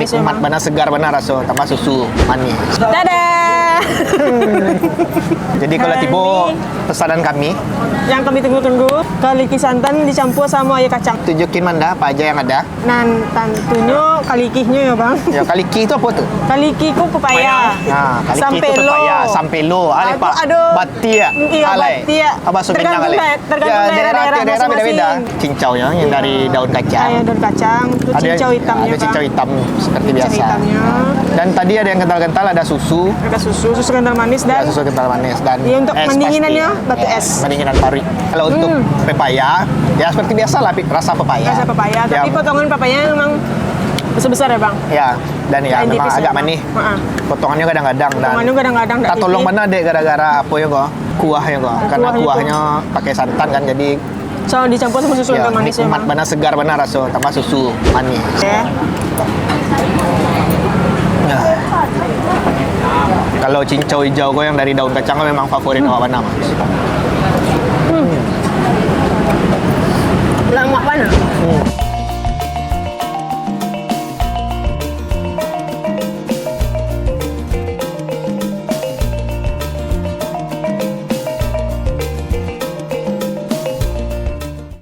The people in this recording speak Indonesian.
manis nikmat benar, segar benar rasa, tambah susu manis. Dadah. Jadi kalau tiba pesanan kami, Yang kami tunggu-tunggu, kaliki santan dicampur sama air kacang. tunjukin mana apa aja yang ada. Dan tentunya kalikihnya ya bang. Ya, kaliki itu apa tuh? Kaliki ku pepaya. Nah, kaliki itu Sampelo. pepaya, sampelo. Ale Aduh, pak, aduh. batia. Iya, batia. Apa Sumedang Tergantung kali? tergantung daerah beda-beda. masing-masing. Cincaunya yang dari daun kacang. Ada daun kacang, terus cincau hitamnya Ada cincau Bang. hitam seperti Cincau biasa. hitamnya. Dan tadi ada yang kental-kental, ada susu. Ada susu kental manis Ya, dan susu kental manis dan Iya, untuk es pendinginannya, pasti. batu Ya, es. pendinginan pari. Kalau untuk pepaya, ya seperti biasa lah rasa pepaya. rasa pepaya. Ya, Tapi potongan pepaya memang besar-besar ya bang. ya, dan ya Kain memang tipis agak ya, Bang. manis. Heeh. Potongannya kadang-kadang dan Potongannya kadang-kadang nggak tak tolong tipis. mana dek gara-gara apa ya kok? Kuahnya kok. Karena Kuahnya kuahnya pakai santan kan jadi So dicampur sama susu ya kental manis ya nikmat bang. benar, segar benar rasa, tambah susu manis. Ya. Nah. Kalau cincau hijau gue yang dari daun kacang kan memang favorit awak mana mas? Lemak mana?